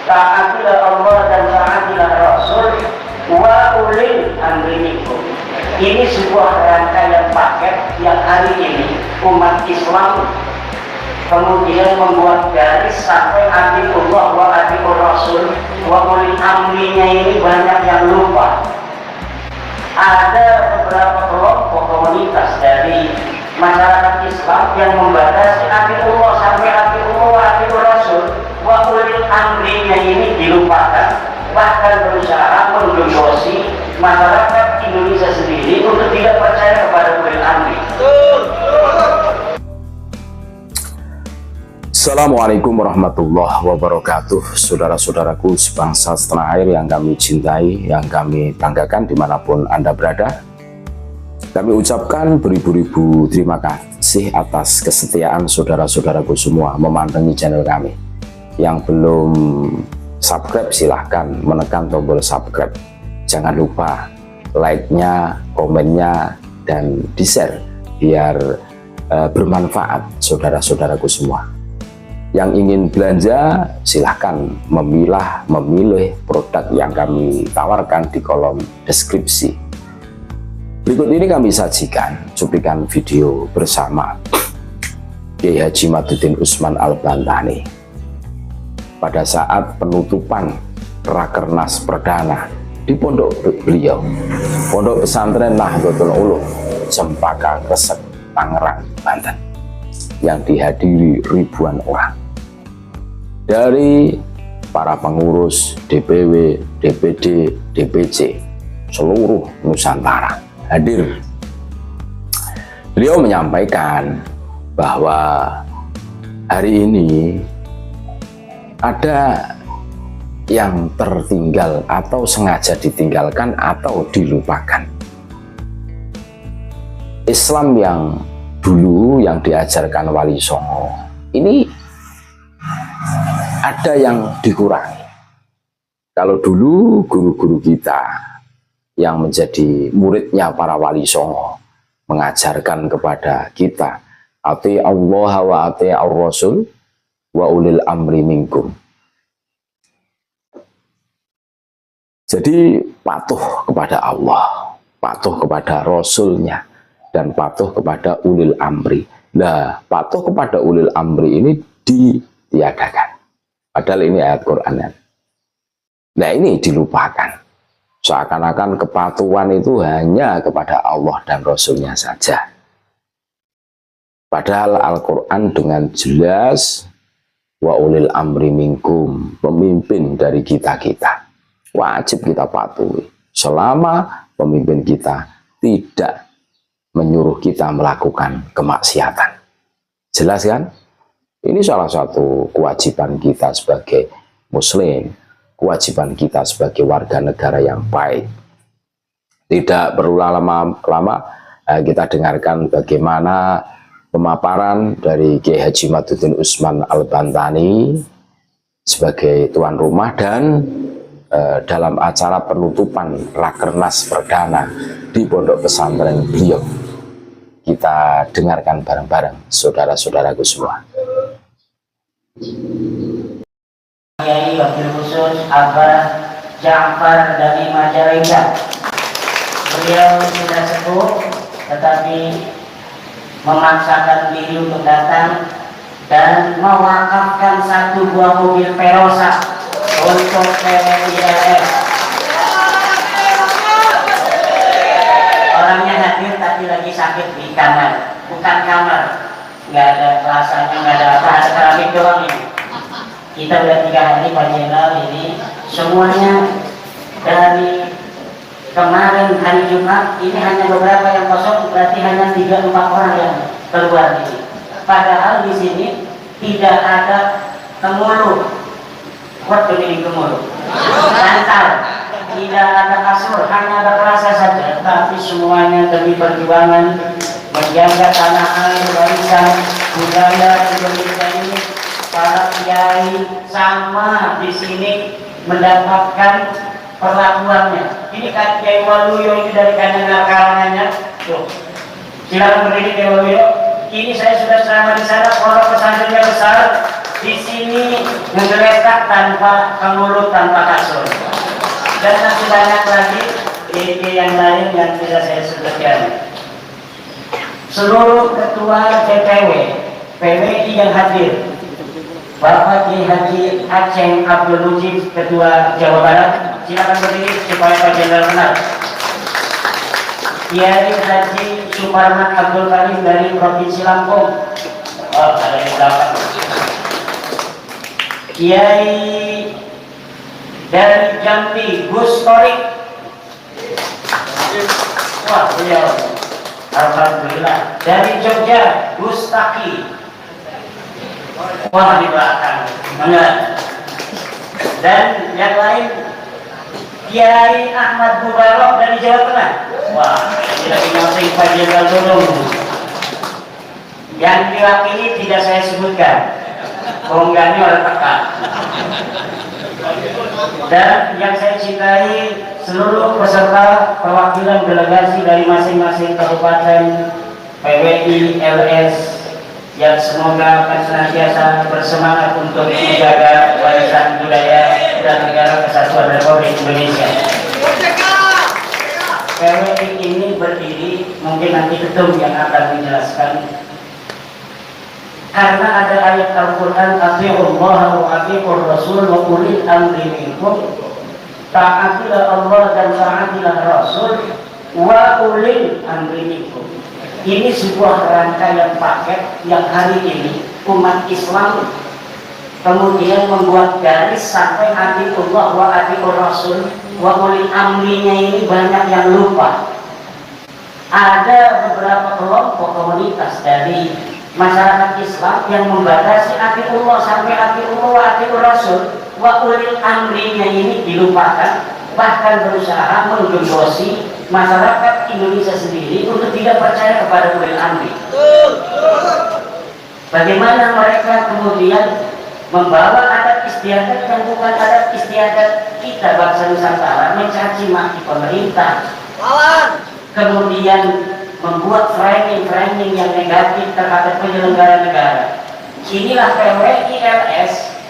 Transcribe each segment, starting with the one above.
taatilah Allah dan taatilah Rasul wa ulil amri minkum. Ini sebuah rangkaian paket yang hari ini umat Islam kemudian membuat garis sampai atiullah wa atiur Rasul wa ulil amrinya ini banyak yang lupa. Ada beberapa kelompok komunitas dari masyarakat Islam yang membatasi atiullah sampai atiullah wa atiur Rasul wa ulil amrinya ini dilupakan, bahkan berusaha mendodosi masyarakat Indonesia sendiri untuk tidak percaya kepada ulil amri. Assalamualaikum warahmatullahi wabarakatuh. Saudara-saudaraku sebangsa setanah air yang kami cintai, yang kami banggakan dimanapun Anda berada, kami ucapkan beribu-ribu terima kasih atas kesetiaan saudara-saudaraku semua memandangi channel kami. Yang belum subscribe silahkan menekan tombol subscribe. Jangan lupa like-nya, komennya, dan di-share biar bermanfaat saudara-saudaraku semua. Yang ingin belanja silahkan memilih produk yang kami tawarkan di kolom deskripsi. Berikut ini kami sajikan cuplikan video bersama Kiai Haji Maduddin Usman Al-Bantani pada saat penutupan Rakernas Perdana di pondok beliau, Pondok Pesantren Nahdlatul Ulum, Cempaka Kresek, Tangerang, Banten, yang dihadiri ribuan orang dari para pengurus DPW, DPD, DPC seluruh Nusantara hadir. Beliau menyampaikan bahwa hari ini ada yang tertinggal atau sengaja ditinggalkan atau dilupakan. Islam yang dulu yang diajarkan Wali Songo ini ada yang dikurangi. Kalau dulu guru-guru kita yang menjadi muridnya para Wali Songo mengajarkan kepada kita ati Allah wa ati ar-Rasul wa ulil amri minkum. Jadi patuh kepada Allah, patuh kepada Rasulnya, dan patuh kepada ulil amri. Nah, patuh kepada ulil amri ini ditiadakan. Padahal ini ayat Quran. Nah, ini dilupakan. Seakan-akan kepatuhan itu hanya kepada Allah dan Rasulnya saja. Padahal Al-Quran dengan jelas wa ulil amri minkum, pemimpin dari kita-kita. Wajib kita patuhi selama pemimpin kita tidak menyuruh kita melakukan kemaksiatan. Jelas kan? Ini salah satu kewajiban kita sebagai muslim, kewajiban kita sebagai warga negara yang baik. Tidak perlu lama-lama kita dengarkan bagaimana pemaparan dari Kiai Haji Maduddin Usman Al-Bantani sebagai tuan rumah dan dalam acara penutupan Rakernas Perdana di pondok pesantren beliau. Kita dengarkan bareng-bareng saudara-saudaraku semua. Kiai Wabil Khusus Abah Ja'far dari Majalengka. Beliau sudah sepuh tetapi memaksakan diri untuk datang dan mewakafkan satu buah mobil Perosa untuk PWILS. Orangnya hadir tapi lagi sakit di kamar, bukan kamar, nggak ada rasanya, nggak ada apa, ada keramik doang ini. Kita udah 3 hari Pak Jenderal ini semuanya dari kemarin hari Jumat ini hanya beberapa yang kosong, berarti hanya 3-4 orang yang keluar ini. Padahal di sini tidak ada temuluh, buat pemilik temuluh, bantal, tidak ada kasur, hanya ada kerasa saja. Tapi semuanya demi perjuangan menjaga tanah air, warisan budaya Indonesia ini. Para kiai sama di sini mendapatkan perlakuannya. Ini kan Kiai Waluyo ini dari Kandangan karangannya. Tuh, silakan berdiri Kiai Waluyo. Ini saya sudah selama di sana, pondok pesantrennya besar, di sini menggeletak tanpa pengulut, tanpa kasur. Dan masih banyak lagi ide yang lain yang tidak saya sebutkan. Seluruh ketua DPW, PWI yang hadir, Bapak Kiai Haji Aceng Abdul Mujib, Ketua Jawa Barat, silakan berdiri supaya Pak Jenderal kenal. Kiai Haji Suparman Abdul Karim dari Provinsi Lampung. Oh, ada yang belakang. Kiai dari Jambi, Gus Torik. Wah, beliau. Alhamdulillah. Dari Jogja, Gus Taki. Wah, di belakang. Benar. Dan yang lain, Kiai Ahmad Mubarok dari Jawa Tengah. Wah, tidak ingat Pak Jenderal Dodong. Yang diwakili tidak saya sebutkan. Kongganya oleh tekan. Dan yang saya cintai, seluruh peserta perwakilan delegasi dari masing-masing kabupaten, PWI, LS, yang semoga akan senantiasa bersemangat untuk menjaga warisan budaya dan negara kesatuan Republik Indonesia. PWI ini berdiri, mungkin nanti ketum yang akan menjelaskan, karena ada ayat Al-Quran, Ati'ullaha wa ati'ur Rasul wa ulil amri minkum. Taatilah Allah dan taatilah Rasul wa ulil amri minkum. Ini sebuah rangkaian paket yang hari ini umat Islam kemudian membuat garis sampai ati'ullah wa ati'ur Rasul wa ulil amrinya ini banyak yang lupa. Ada beberapa kelompok komunitas dari masyarakat Islam yang membatasi atiullah sampai atiullah wa atiur Rasul wa ulil amrinya ini dilupakan, bahkan berusaha menggembosi masyarakat Indonesia sendiri untuk tidak percaya kepada ulil amri. Bagaimana mereka kemudian membawa adat istiadat yang bukan adat istiadat kita bangsa Nusantara, mencaci maki pemerintah, kemudian membuat framing yang negatif terhadap penyelenggara negara. Inilah PWI LS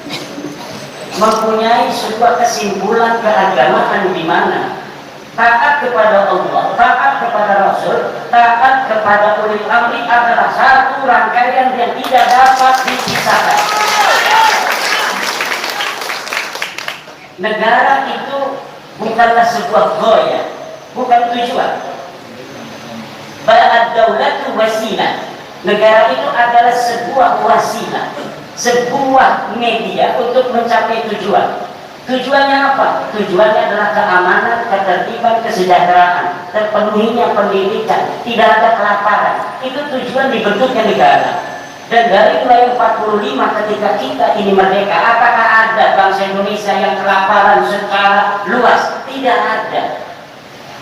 mempunyai sebuah kesimpulan keagamaan di mana taat kepada Allah, taat kepada Rasul, taat kepada ulil amri adalah satu rangkaian yang tidak dapat dipisahkan. Negara itu bukanlah sebuah goya, bukan tujuan. Ad-daulatu wasilah. Negara itu adalah sebuah wasilah, sebuah media untuk mencapai tujuan. Tujuannya apa? Tujuannya adalah keamanan, ketertiban, kesejahteraan, terpenuhinya pendidikan, tidak ada kelaparan. Itu tujuan dibentuknya negara. Dan dari mulai 45 ketika kita ini merdeka, apakah ada bangsa Indonesia yang kelaparan secara luas? Tidak ada.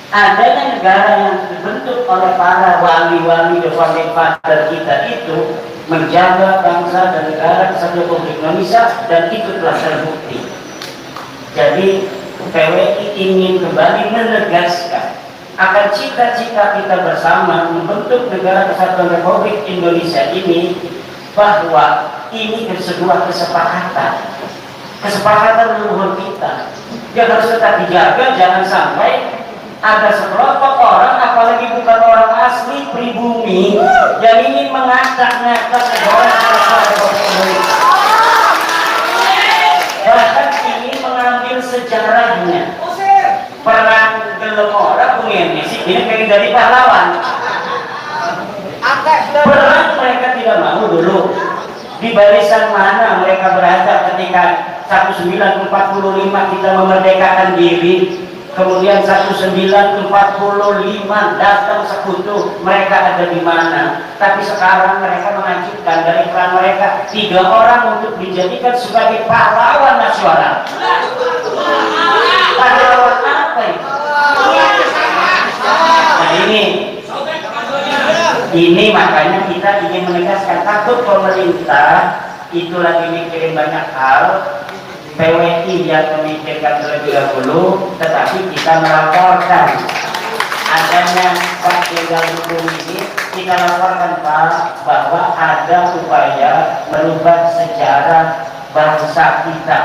Adanya negara yang dibentuk oleh para wali-wali the founding father kita itu menjaga bangsa dan negara kesatuan Republik Indonesia, dan itu telah terbukti. Jadi PWI ingin kembali menegaskan akan cita-cita kita bersama membentuk negara kesatuan Republik Indonesia ini, bahwa ini sebuah kesepakatan leluhur kita yang harus tetap dijaga. Jangan sampai ada sekelompok orang, apalagi bukan orang asli pribumi, yang ingin mengacak-ngacak negara kesatuan Republik Indonesia, bahkan ingin mengambil sejarahnya. Perang gelem orang pengen sih ini pengen dari pahlawan. Perang mereka tidak mau dulu. Di barisan mana mereka berada ketika 1945 kita memerdekakan diri, kemudian 1945 datang sekutu, mereka ada di mana? Tapi sekarang mereka mengajukan dari peran mereka 3 orang untuk dijadikan sebagai pahlawan nasional. Pahlawan apa itu? Nah ini makanya kita ingin menegaskan, takut pemerintah itu lagi mikirin banyak hal, PWI yang memikirkan terlebih dahulu, tetapi kita melaporkan adanya Pak Jenderal Dudung ini, kita laporkan Pak bahwa ada upaya merubah sejarah bangsa kita,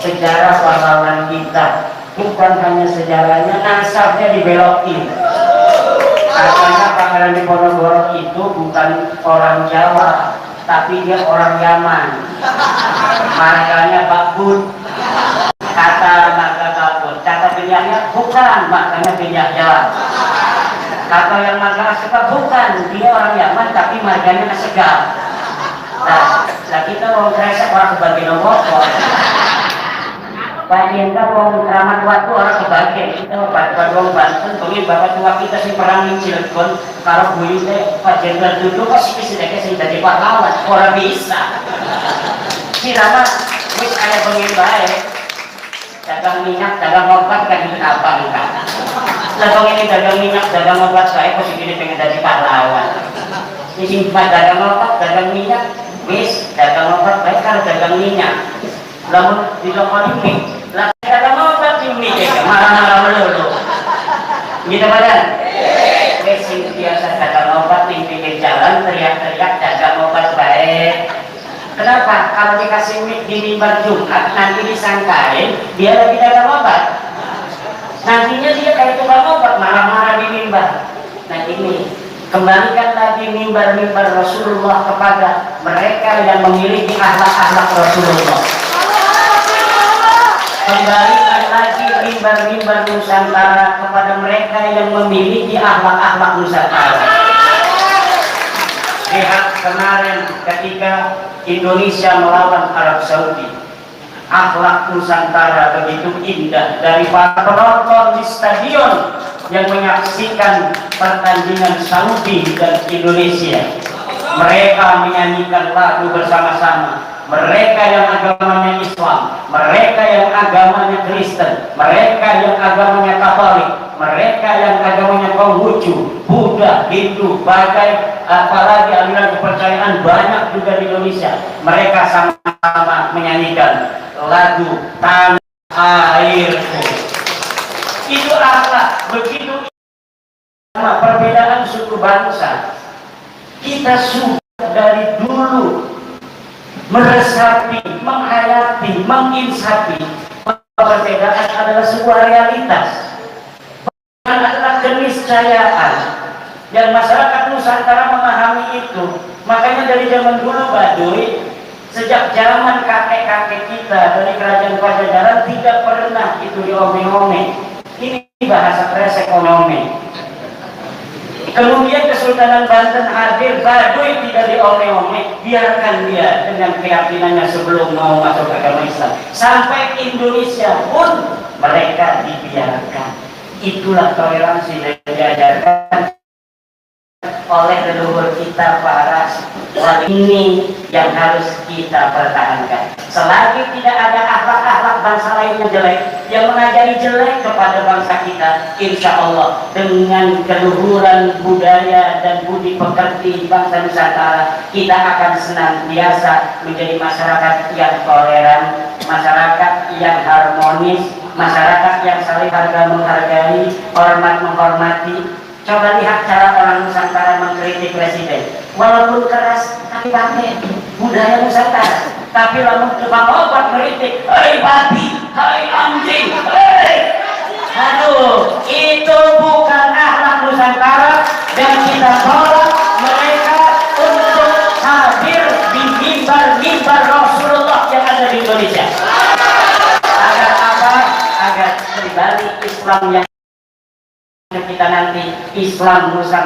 sejarah pahlawan kita. Bukan hanya sejarahnya, nasabnya dibelokin. Katanya Pangeran Diponegoro itu bukan orang Jawa, tapi dia orang Yaman. Marganya Bakbun. Kata marga Bakbun, kata pilihannya bukan, makanya pindah Jawa. Kata yang marga Asegaf bukan, dia orang Yaman tapi marganya Asegaf. Nah kita mau kresek orang kebagian motor. Pak Jenderal mau keramat waktu orang kebagian, kita Pak Banten, pengen bapak tua kita sih perang di Cilegon, kalau buyut Pak Jenderal duduk kok sih sedekah sih jadi pahlawan, orang bisa. Si nama wis kayak pengen baik, dagang minyak, dagang obat kan itu apa enggak? Lah ini dagang minyak, dagang obat saya kok sih pengen jadi pahlawan. Di sini dagang obat, dagang minyak, wis dagang obat baik kalau dagang minyak. Lalu di lokal ini, lah dagang obat ini marah-marah melulu. Gitu badan? Wis biasa dagang obat di pinggir jalan teriak-teriak dagang obat baik. Kenapa? Kalau dikasih mic di mimbar Jumat nanti disangkain dia lagi dagang obat. Nantinya dia kayak tukang obat marah-marah di mimbar. Nah ini kembalikan lagi mimbar-mimbar Rasulullah kepada mereka yang memiliki akhlak-akhlak Rasulullah. Kembalikan lagi mimbar-mimbar Nusantara kepada mereka yang memiliki akhlak-akhlak Nusantara. Lihat kemarin ketika Indonesia melawan Arab Saudi, akhlak Nusantara begitu indah dari para penonton di stadion yang menyaksikan pertandingan Saudi dan Indonesia. Mereka menyanyikan lagu bersama-sama. Mereka yang agamanya Islam, mereka yang agamanya Kristen, mereka yang agamanya Katolik, mereka yang agamanya Konghucu, Buddha, Hindu, bagai apalagi aliran kepercayaan banyak juga di Indonesia. Mereka sama-sama menyanyikan lagu Tanah Airku. Itu akhlak begitu sama perbedaan suku bangsa. Kita sudah dari dulu meresapi, menghayati, menginsapi perbedaan adalah sebuah realitas, adalah keniscayaan yang masyarakat Nusantara memahami itu. Makanya dari zaman dulu Baduy, sejak zaman kakek-kakek kita dari kerajaan Pajajaran tidak pernah itu diomeng-omeng. Ini bahasa kres ekonomi. Kemudian Kesultanan Banten hadir, Baduy tidak diomeng-omeng, biarkan dia dengan keyakinannya sebelum mau masuk agama Islam. Sampai Indonesia pun mereka dibiarkan. Itulah toleransi yang diajarkan oleh leluhur kita para wali. Ini yang harus kita pertahankan. Selagi tidak ada akhlak-akhlak bangsa lain yang jelek, yang mengajari jelek kepada bangsa kita, insya Allah dengan keluhuran budaya dan budi pekerti bangsa Nusantara, kita akan senantiasa menjadi masyarakat yang toleran, masyarakat yang harmonis, masyarakat yang saling harga menghargai, hormat menghormati. Coba lihat cara orang Nusantara mengkritik presiden, walaupun keras tapi pakai budaya Nusantara. Tapi lalu tukang obat meritik, hei babi, hei anjing, hei. Aduh, itu bukan akhlak Nusantara dan kita tolak mereka untuk hadir di mimbar-mimbar Rasulullah yang ada di Indonesia. Agar apa? Agar kembali Islam yang kita nanti, Islam Nusantara.